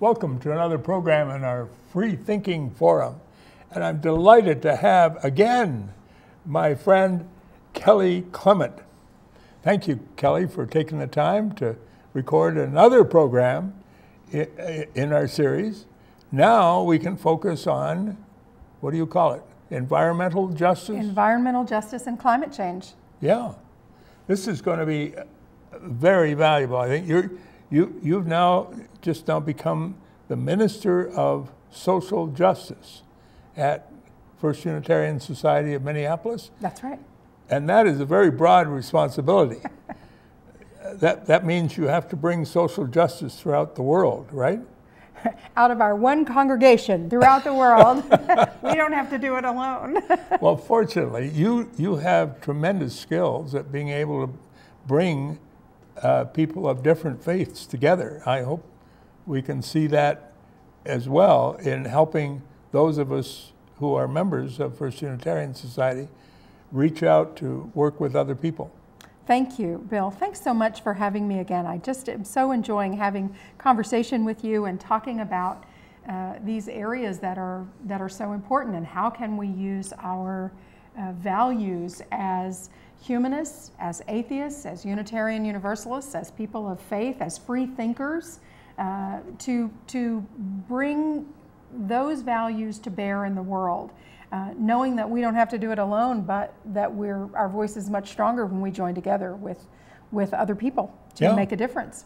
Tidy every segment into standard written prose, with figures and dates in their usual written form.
Welcome to another program in our Free Thinking Forum. And I'm delighted to have again my friend Kelli Clement. Thank you, Kelli, for taking the time to record another program in our series. Now we can focus on, what do you call it? Environmental justice? Environmental justice and climate change. Yeah. This is going to be very valuable. I think you've now become the Minister of Social Justice at First Unitarian Society of Minneapolis. That's right. And that is a very broad responsibility. That means you have to bring social justice throughout the world, right? Out of our one congregation throughout the world. We don't have to do it alone. Well, fortunately, you have tremendous skills at being able to bring people of different faiths together. I hope we can see that as well in helping those of us who are members of First Unitarian Society reach out to work with other people. Thank you, Bill. Thanks so much for having me again. I just am so enjoying having conversation with you and talking about these areas that are so important, and how can we use our values as humanists, as atheists, as Unitarian Universalists, as people of faith, as free thinkers, to bring those values to bear in the world, knowing that we don't have to do it alone, but that our voice is much stronger when we join together with other people to make a difference.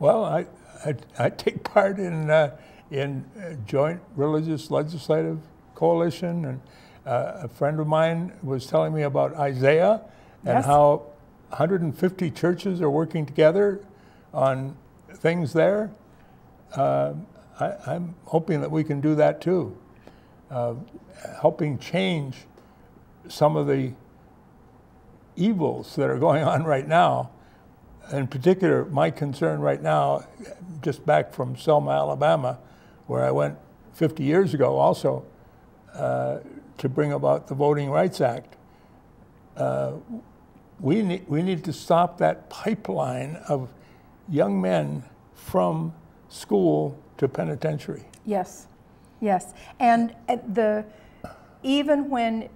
Well, I take part in Joint Religious Legislative Coalition, and a friend of mine was telling me about Isaiah and how 150 churches are working together on things there. I'm hoping that we can do that too, helping change some of the evils that are going on right now. In particular, my concern right now, just back from Selma, Alabama, where I went 50 years ago also to bring about the Voting Rights Act. We need to stop that pipeline of young men from school to penitentiary. Yes, yes. And even when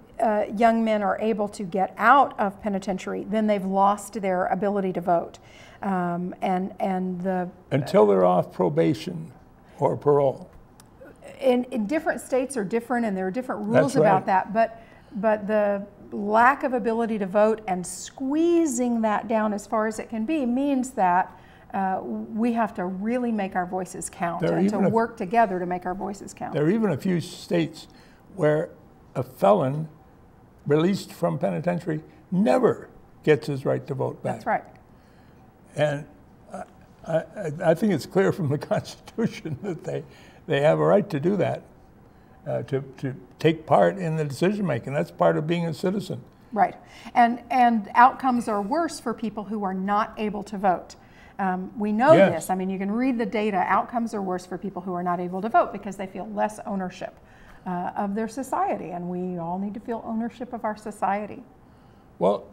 young men are able to get out of penitentiary, then they've lost their ability to vote. Until they're off probation or parole. In different states are different, and there are different rules about that. But the lack of ability to vote and squeezing that down as far as it can be means that we have to really make our voices count, and to work together to make our voices count. There are even a few states where a felon released from penitentiary never gets his right to vote back. That's right. And I think it's clear from the Constitution that they have a right to do that, to take part in the decision making. That's part of being a citizen. Right. And outcomes are worse for people who are not able to vote. We know this. I mean, you can read the data. Outcomes are worse for people who are not able to vote because they feel less ownership of their society, and we all need to feel ownership of our society. Well,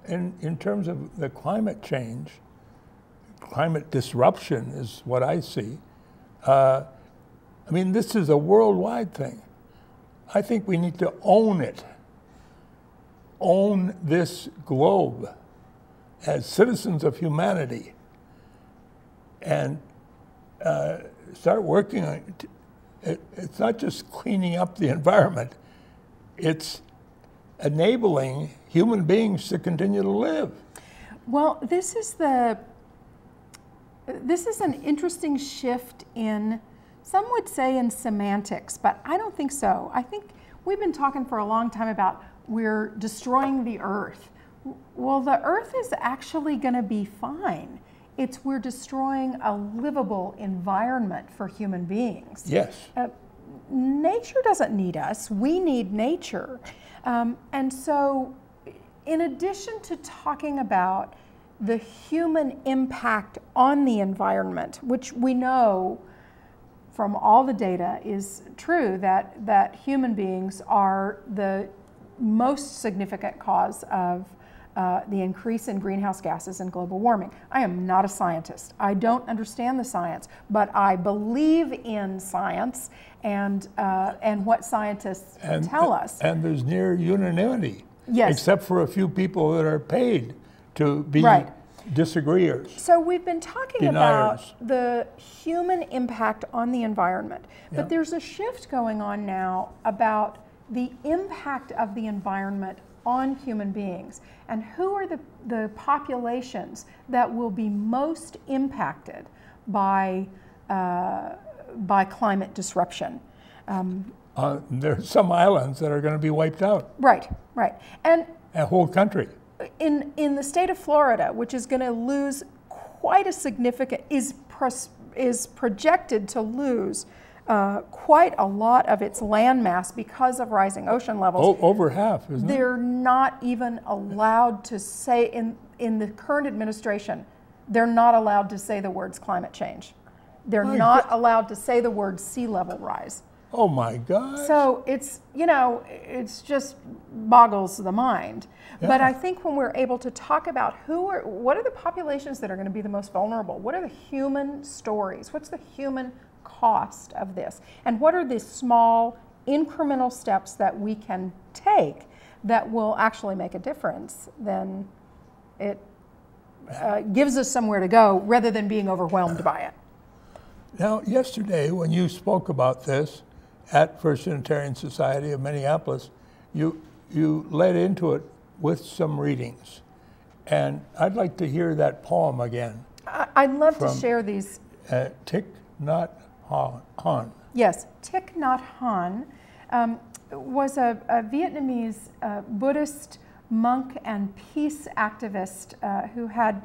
in terms of the climate change, climate disruption is what I see. I mean, this is a worldwide thing. I think we need to own it. Own this globe as citizens of humanity, and start working on it. It's not just cleaning up the environment, it's enabling human beings to continue to live. Well, this is an interesting shift in, some would say in semantics, but I don't think so. I think we've been talking for a long time about we're destroying the earth. Well, the earth is actually going to be fine. We're destroying a livable environment for human beings. Yes. Nature doesn't need us. We need nature. And so, in addition to talking about the human impact on the environment, which we know from all the data is true, that human beings are the most significant cause of the increase in greenhouse gases and global warming. I am not a scientist. I don't understand the science, but I believe in science and what scientists tell us. And there's near unanimity, yes, except for a few people that are paid to be disagreeers. So we've been talking about the human impact on the environment, but there's a shift going on now about the impact of the environment on human beings, and who are the populations that will be most impacted by climate disruption. There's some islands that are going to be wiped out. Right, and a whole country. In the state of Florida, which is going to lose quite a significant, is projected to lose quite a lot of its land mass because of rising ocean levels. Over half, isn't it? They're not even allowed to say, in the current administration, they're not allowed to say the words climate change. They're not allowed to say the word sea level rise. Oh my God. So it's, it's just boggles the mind. Yeah. But I think when we're able to talk about what are the populations that are going to be the most vulnerable? What are the human stories? What's the human cost of this? And what are the small incremental steps that we can take that will actually make a difference? Then it gives us somewhere to go rather than being overwhelmed by it. Now, yesterday when you spoke about this at First Unitarian Society of Minneapolis, you led into it with some readings. And I'd like to hear that poem again. I'd love to share these. Thich Nhat Hanh. Yes, Thich Nhat Hanh was a Vietnamese Buddhist monk and peace activist who had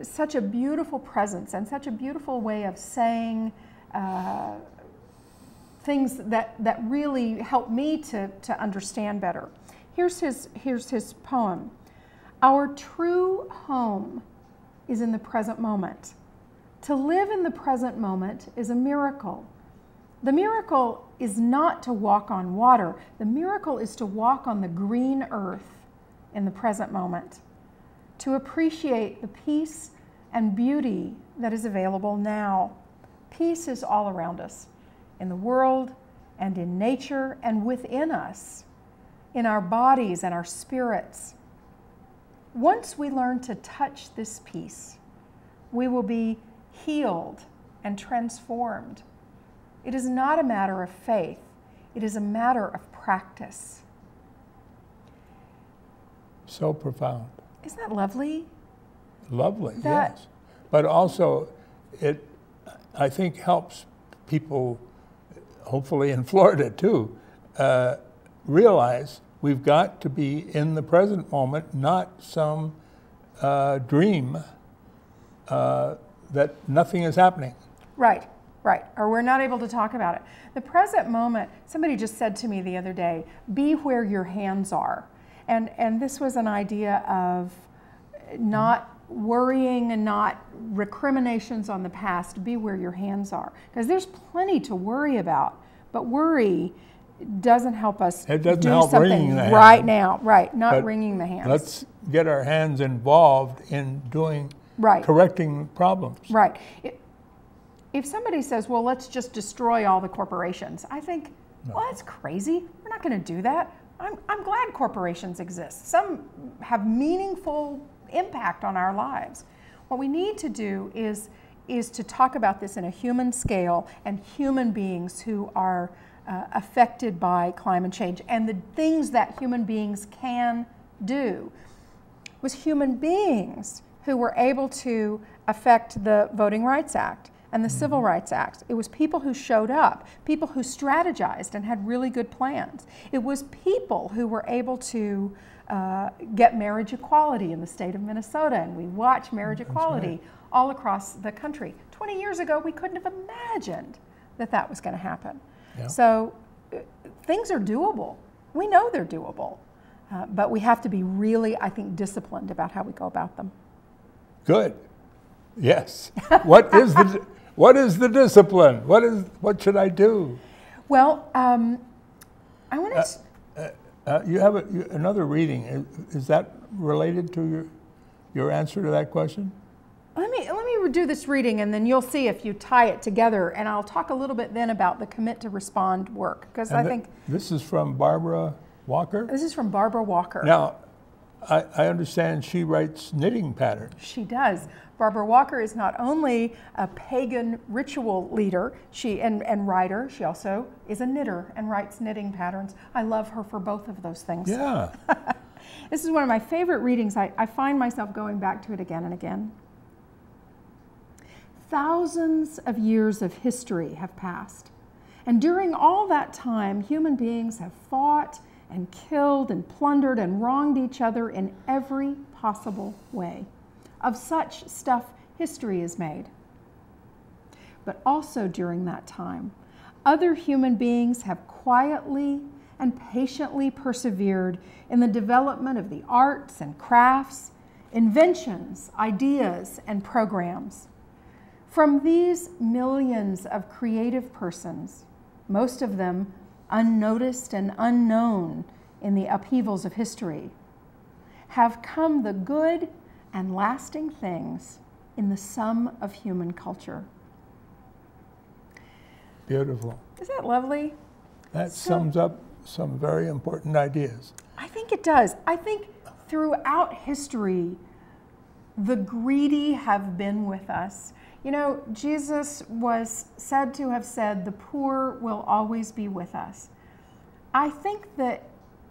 such a beautiful presence and such a beautiful way of saying things that really helped me to understand better. Here's his poem. Our true home is in the present moment. To live in the present moment is a miracle. The miracle is not to walk on water. The miracle is to walk on the green earth in the present moment, to appreciate the peace and beauty that is available now. Peace is all around us, in the world and in nature and within us, in our bodies and our spirits. Once we learn to touch this peace, we will be healed and transformed. It is not a matter of faith, it is a matter of practice. So profound. Isn't that lovely? Lovely, yes. But also, it, I think, helps people, hopefully in Florida too, realize we've got to be in the present moment, not some dream that nothing is happening. Right, or we're not able to talk about it. The present moment, somebody just said to me the other day, be where your hands are. And this was an idea of not worrying and not recriminations on the past, be where your hands are. Because there's plenty to worry about, but worry doesn't help us do something right now. Right, not wringing the hands. Let's get our hands involved in doing, correcting problems. Right. If somebody says, well, let's just destroy all the corporations, I think, well, that's crazy. We're not going to do that. I'm glad corporations exist. Some have meaningful impact on our lives. What we need to do is to talk about this in a human scale and human beings who are affected by climate change and the things that human beings can do. It was human beings who were able to affect the Voting Rights Act and the Civil Rights Act. It was people who showed up, people who strategized and had really good plans. It was people who were able to get marriage equality in the state of Minnesota, and we watch marriage equality all across the country. 20 years ago, we couldn't have imagined that was going to happen. Yeah. So things are doable. We know they're doable, but we have to be really, I think, disciplined about how we go about them. Good. Yes. What is the discipline? What should I do? Well, I want to. You have another reading. Is that related to your answer to that question? Let me do this reading, and then you'll see if you tie it together. And I'll talk a little bit then about the commit to respond work, because I think this is from Barbara Walker. This is from Barbara Walker. Now, I understand she writes knitting patterns. She does. Barbara Walker is not only a pagan ritual leader and writer, she also is a knitter and writes knitting patterns. I love her for both of those things. Yeah. This is one of my favorite readings. I find myself going back to it again and again. Thousands of years of history have passed, and during all that time, human beings have fought and killed and plundered and wronged each other in every possible way. Of such stuff, history is made. But also during that time, other human beings have quietly and patiently persevered in the development of the arts and crafts, inventions, ideas, and programs. From these millions of creative persons, most of them unnoticed and unknown in the upheavals of history, have come the good and lasting things in the sum of human culture. Beautiful. Isn't that lovely? That sums up some very important ideas. I think it does. I think throughout history, the greedy have been with us. You know, Jesus was said to have said, the poor will always be with us. I think the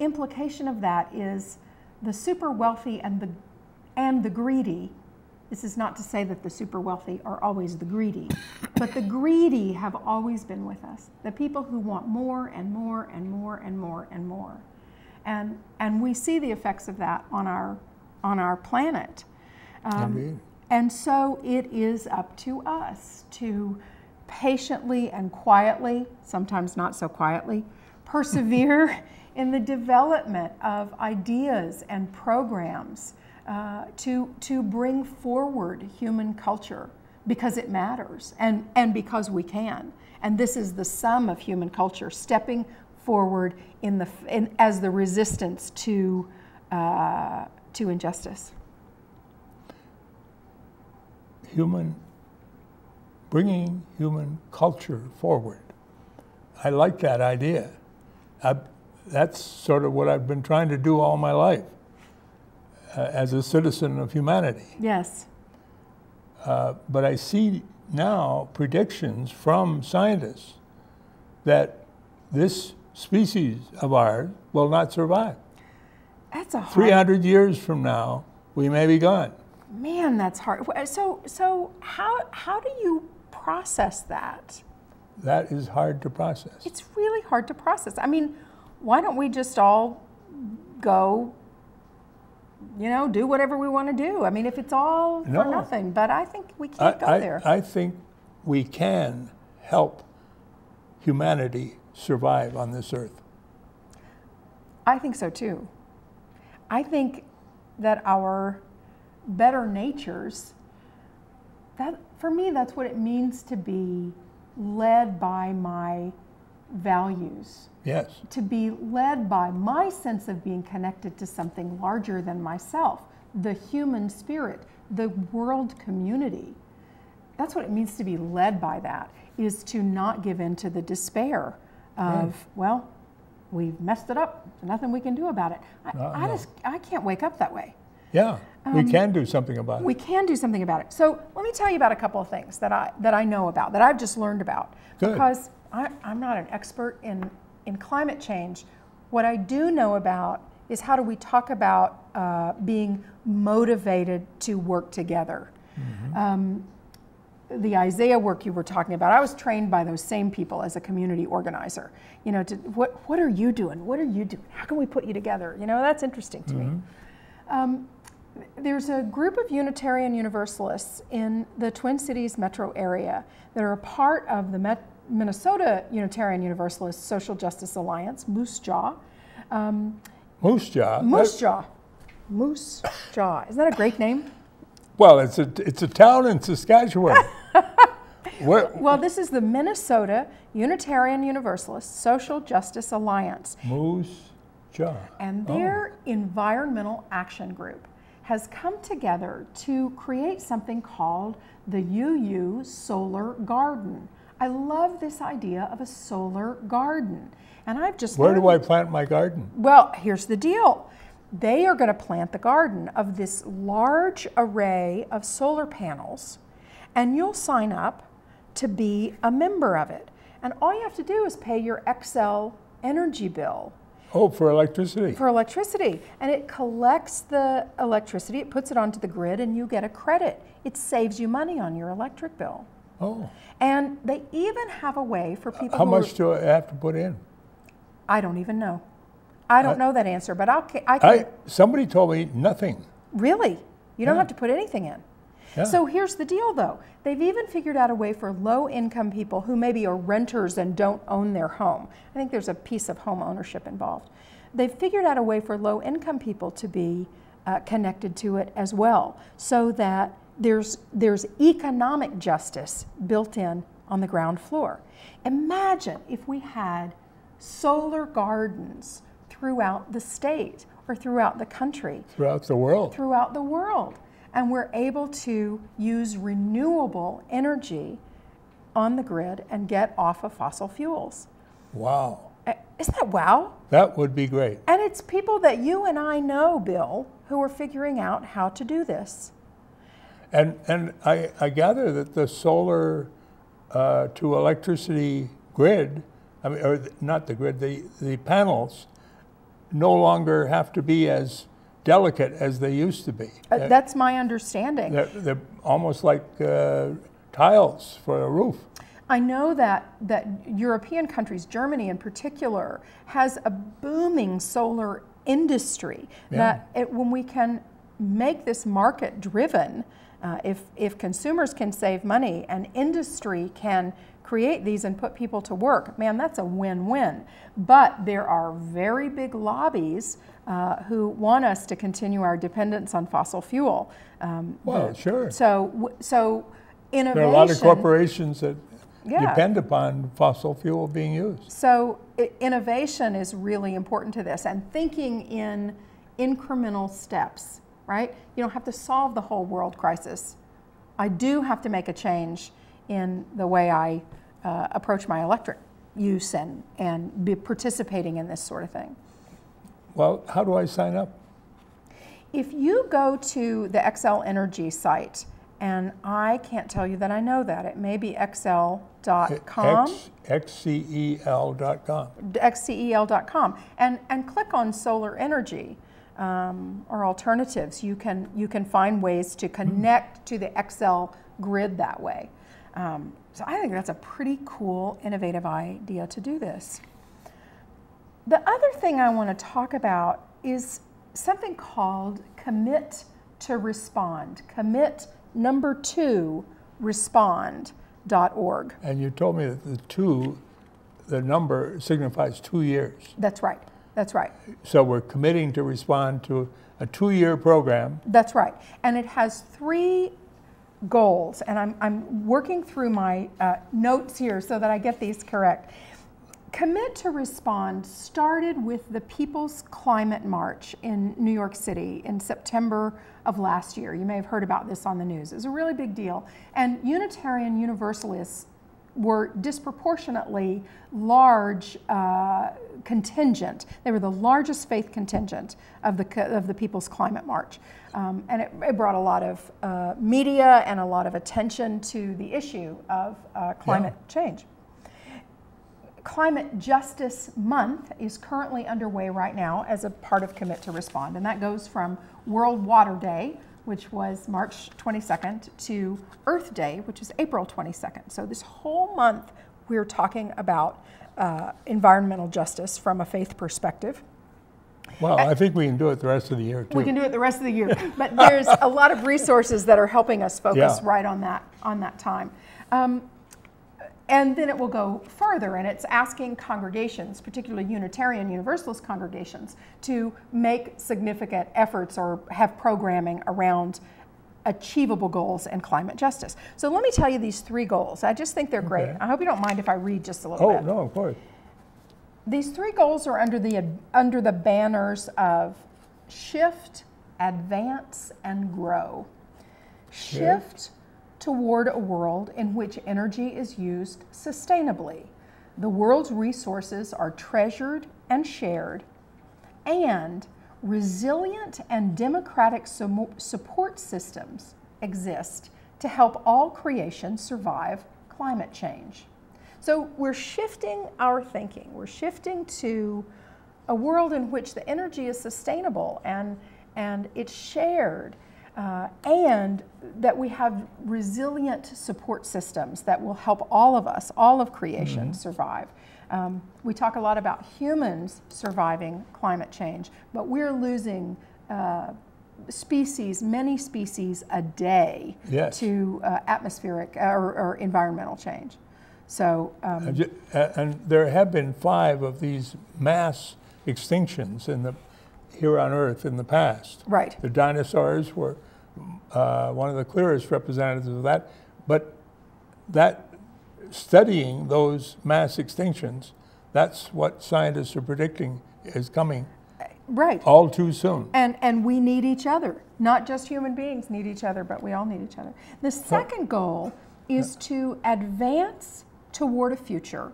implication of that is the super wealthy and the greedy. This is not to say that the super wealthy are always the greedy, but the greedy have always been with us. The people who want more and more and more and more and more. And we see the effects of that on our planet. And so it is up to us to patiently and quietly, sometimes not so quietly, persevere in the development of ideas and programs to bring forward human culture, because it matters and because we can. And this is the sum of human culture stepping forward as the resistance to injustice. Bringing human culture forward. I like that idea. That's sort of what I've been trying to do all my life as a citizen of humanity. Yes. But I see now predictions from scientists that this species of ours will not survive. That's a hard... 300 years from now, we may be gone. Man, that's hard. So how do you process that? That is hard to process. It's really hard to process. I mean, why don't we just all go, do whatever we want to do? I mean, if it's all for nothing, but I think we can't go there. I think we can help humanity survive on this earth. I think so too. I think that our better natures, for me, that's what it means to be led by my values. Yes. To be led by my sense of being connected to something larger than myself, the human spirit, the world community. That's what it means to be led by that, is to not give in to the despair of, well, we've messed it up, there's nothing we can do about it. I can't wake up that way. Yeah, we can do something about it. We can do something about it. So let me tell you about a couple of things that I know about, that I've just learned about. Good. Because I'm not an expert in climate change. What I do know about is how do we talk about being motivated to work together. Mm-hmm. The Isaiah work you were talking about, I was trained by those same people as a community organizer. What are you doing? What are you doing? How can we put you together? That's interesting to me. There's a group of Unitarian Universalists in the Twin Cities metro area that are a part of the Minnesota Unitarian Universalist Social Justice Alliance, Moose Jaw. Moose Jaw? Moose Jaw. Moose Jaw. Isn't that a great name? Well, it's a town in Saskatchewan. Well, this is the Minnesota Unitarian Universalist Social Justice Alliance. Moose And their environmental action group has come together to create something called the UU Solar Garden. I love this idea of a solar garden. And I've just Where do I plant my garden? Well, here's the deal. They are going to plant the garden of this large array of solar panels, and you'll sign up to be a member of it. And all you have to do is pay your Xcel energy bill. Oh, for electricity. For electricity. And it collects the electricity, it puts it onto the grid, and you get a credit. It saves you money on your electric bill. Oh. And they even have a way for people How much do I have to put in? I don't even know. I don't know that answer, but I can. Somebody told me nothing. Really? You don't have to put anything in. Yeah. So here's the deal, though. They've even figured out a way for low-income people who maybe are renters and don't own their home. I think there's a piece of home ownership involved. They've figured out a way for low-income people to be connected to it as well, so that there's economic justice built in on the ground floor. Imagine if we had solar gardens throughout the state or throughout the country. Throughout the world. Throughout the world. And we're able to use renewable energy on the grid and get off of fossil fuels. Wow. Isn't that wow? That would be great. And it's people that you and I know, Bill, who are figuring out how to do this. And I gather that the solar to electricity grid, I mean, or not the grid, the panels no longer have to be as delicate as they used to be. That's my understanding. They're almost like tiles for a roof. I know that European countries, Germany in particular, has a booming solar industry. Yeah. That when we can make this market driven, if consumers can save money and industry can create these and put people to work, man, that's a win-win. But there are very big lobbies who want us to continue our dependence on fossil fuel. Well, sure. So innovation. There are a lot of corporations that depend upon fossil fuel being used. So innovation is really important to this, and thinking in incremental steps, right? You don't have to solve the whole world crisis. I do have to make a change in the way I approach my electric use and be participating in this sort of thing. Well, how do I sign up? If you go to the Xcel Energy site, and I can't tell you that I know that, it may be xcel.com. xcel.com. xcel.com, and click on solar energy or alternatives. You can find ways to connect to the Xcel grid that way. So I think that's a pretty cool, innovative idea to do this. The other thing I want to talk about is something called Commit to Respond. Commit number 2 respond.org. And you told me that the number signifies 2 years. That's right. That's right. So we're committing to respond to a 2-year program. That's right. And it has 3 goals, and I'm working through my notes here so that I get these correct. Commit to Respond started with the People's Climate March in New York City in September of last year. You may have heard about this on the news. It was a really big deal. And Unitarian Universalists were disproportionately large contingent. They were the largest faith contingent of the People's Climate March. And it brought a lot of media and a lot of attention to the issue of climate change. Climate Justice Month is currently underway right now as a part of Commit to Respond, and that goes from World Water Day, which was March 22nd, to Earth Day, which is April 22nd. So this whole month we're talking about environmental justice from a faith perspective. Well, I think we can do it the rest of the year, too. We can do it the rest of the year, but there's a lot of resources that are helping us focus right on that time. And then it will go further, and it's asking congregations, particularly Unitarian Universalist congregations, to make significant efforts or have programming around achievable goals and climate justice. So let me tell you these 3 goals. I just think they're great. I hope you don't mind if I read just a little bit. Oh, no, of course. These 3 goals are under the banners of shift, advance, and grow. Shift toward a world in which energy is used sustainably. The world's resources are treasured and shared, and resilient and democratic support systems exist to help all creation survive climate change. So we're shifting our thinking. We're shifting to a world in which the energy is sustainable and it's shared, and that we have resilient support systems that will help all of us, all of creation, survive. We talk a lot about humans surviving climate change, but we're losing many species a day to atmospheric or environmental change. So, and there have been 5 of these mass extinctions here on Earth in the past. Right. The dinosaurs were one of the clearest representatives of that. But studying those mass extinctions, that's what scientists are predicting is coming. Right. All too soon. And we need each other. Not just human beings need each other, but we all need each other. The second goal is to advance toward a future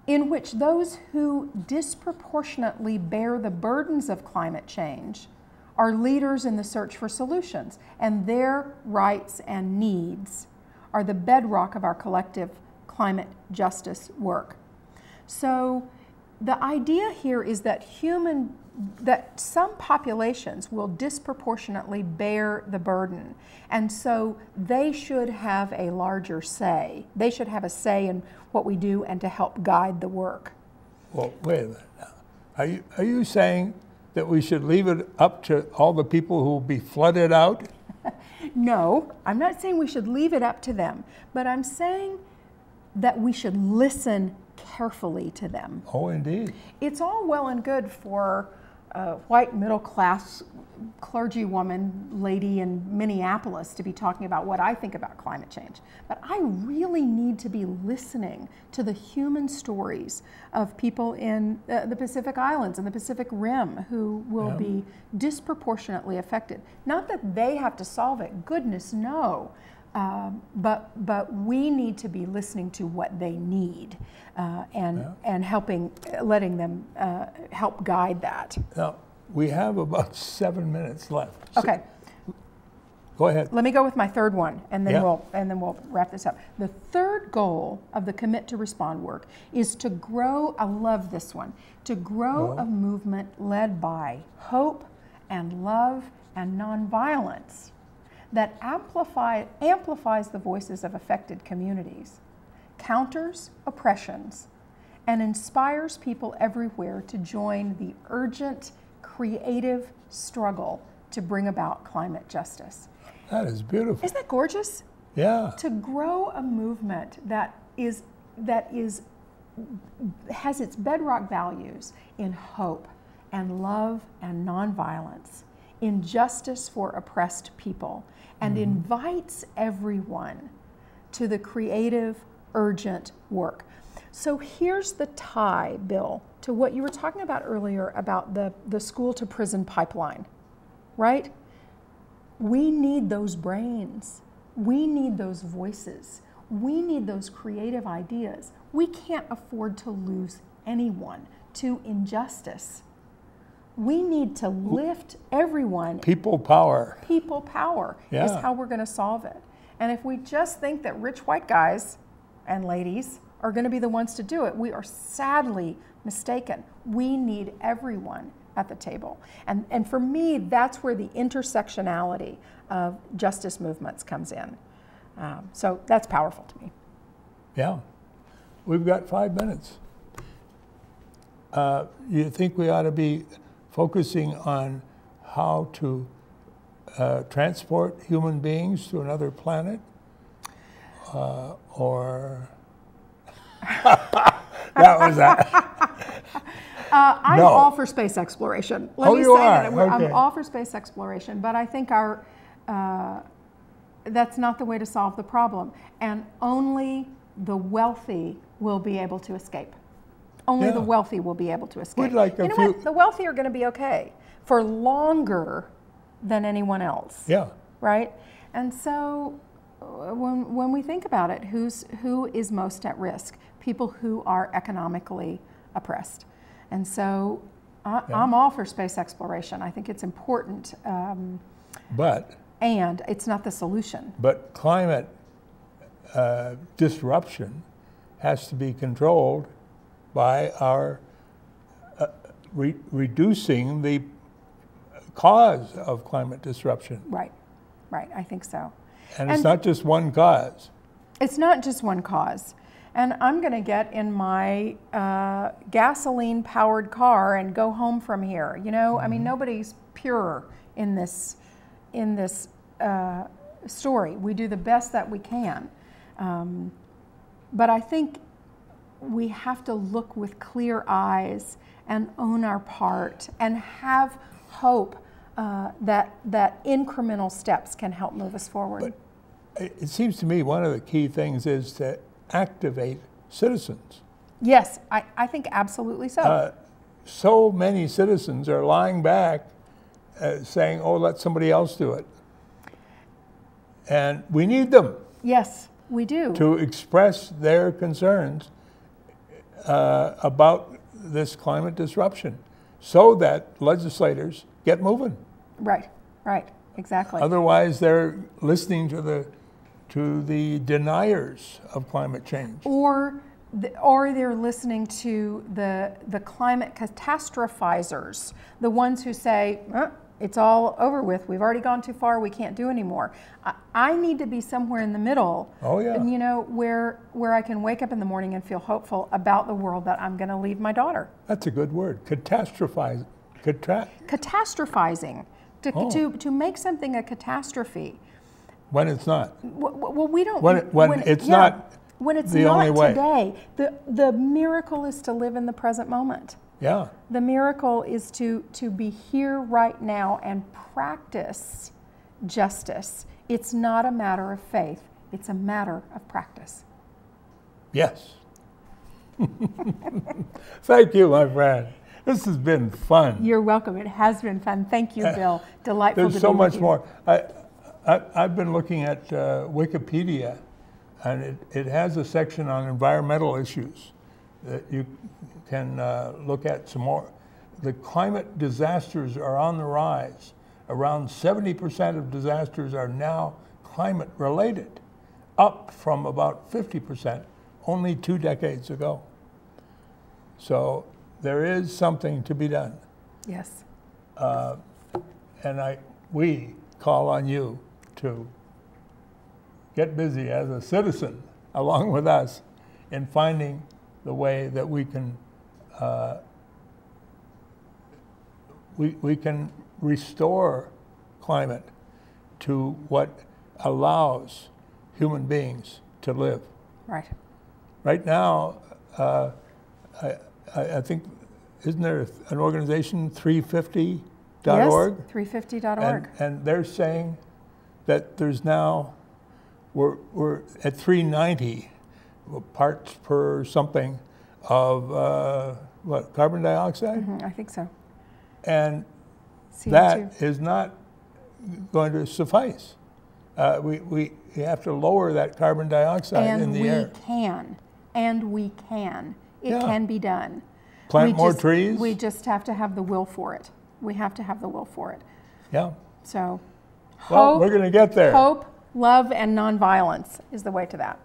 in which those who disproportionately bear the burdens of climate change are leaders in the search for solutions, and their rights and needs are the bedrock of our collective climate justice work. So the idea here is that some populations will disproportionately bear the burden, and so they should have a larger say. They should have a say in what we do and to help guide the work. Well, wait a minute now. Are you saying that we should leave it up to all the people who will be flooded out? No, I'm not saying we should leave it up to them, but I'm saying that we should listen carefully to them. Oh, indeed. It's all well and good for a white middle-class clergywoman lady in Minneapolis to be talking about what I think about climate change. But I really need to be listening to the human stories of people in the Pacific Islands and the Pacific Rim who will be disproportionately affected. Not that they have to solve it, goodness no. But we need to be listening to what they need and letting them help guide that. Now, we have about 7 minutes left. So okay. Go ahead. Let me go with my third one, and then we'll wrap this up. The third goal of the Commit to Respond work is to grow. I love this one. To grow a movement led by hope and love and nonviolence that amplifies the voices of affected communities, counters oppressions, and inspires people everywhere to join the urgent, creative struggle to bring about climate justice. That is beautiful. Isn't that gorgeous? Yeah. To grow a movement that has its bedrock values in hope and love and nonviolence, in justice for oppressed people, and invites everyone to the creative, urgent work. So here's the tie, Bill, to what you were talking about earlier about the school to prison pipeline, right? We need those brains. We need those voices. We need those creative ideas. We can't afford to lose anyone to injustice. We need to lift everyone. People power. People power is how we're going to solve it. And if we just think that rich white guys and ladies are going to be the ones to do it, we are sadly mistaken. We need everyone at the table. And for me, that's where the intersectionality of justice movements comes in. So that's powerful to me. Yeah. We've got 5 minutes. You think we ought to be focusing on how to transport human beings to another planet? Or that was that. I'm all for space exploration. Let me say that Okay. I'm all for space exploration, but I think that's not the way to solve the problem. And only the wealthy will be able to escape. Only Yeah. the wealthy will be able to escape. We'd like you know what? The wealthy are going to be okay for longer than anyone else. Yeah. Right? And so when we think about it, who is most at risk? People who are economically oppressed. And so I'm all for space exploration. I think it's important. And it's not the solution. But climate disruption has to be controlled by our reducing the cause of climate disruption. Right, right, I think so. And it's not just one cause. It's not just one cause. And I'm going to get in my gasoline-powered car and go home from here. You know, I mean, nobody's pure in this story. We do the best that we can. But I think we have to look with clear eyes and own our part and have hope that incremental steps can help move us forward. But it seems to me one of the key things is to activate citizens. Yes, I think absolutely so. So many citizens are lying back saying, oh, let somebody else do it. And we need them. Yes, we do. To express their concerns about this climate disruption so that legislators get moving. Right, right, exactly. Otherwise, they're listening to the deniers of climate change. Or they're listening to the climate catastrophizers, the ones who say, it's all over with, we've already gone too far, we can't do anymore. I need to be somewhere in the middle, and, you know, where I can wake up in the morning and feel hopeful about the world that I'm going to leave my daughter. That's a good word, catastrophizing. Catastrophizing, to make something a catastrophe. When it's not. Well, we don't. When it's not. When it's the not only way. Today, the miracle is to live in the present moment. Yeah. The miracle is to be here right now and practice justice. It's not a matter of faith, it's a matter of practice. Yes. Thank you, my friend. This has been fun. You're welcome. It has been fun. Thank you, Bill. Delightful to be with you. There's so much more. I've been looking at Wikipedia, and it has a section on environmental issues that you can look at some more. The climate disasters are on the rise. Around 70% of disasters are now climate related, up from about 50% only 2 decades ago. So there is something to be done. Yes. And we call on you to get busy as a citizen along with us in finding the way that we can restore climate to what allows human beings to live. Right. Right now, I think, isn't there an organization, 350.org? Yes, 350.org. And they're saying that there's now, we're at 390 parts per something of, what, carbon dioxide? I think so. And CO2. That is not going to suffice. We have to lower that carbon dioxide in the air. And we can. It can be done. Plant more trees. We just have to have the will for it. We have to have the will for it. Yeah. So, well, we're going to get there. Hope, love, and nonviolence is the way to that.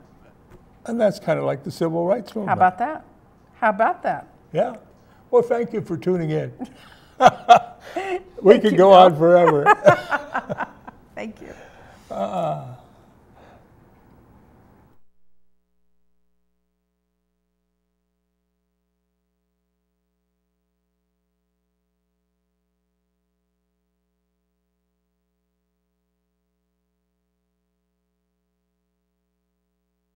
And that's kind of like the civil rights movement. How about that? How about that? Yeah. Well, thank you for tuning in. We could go on forever. Thank you.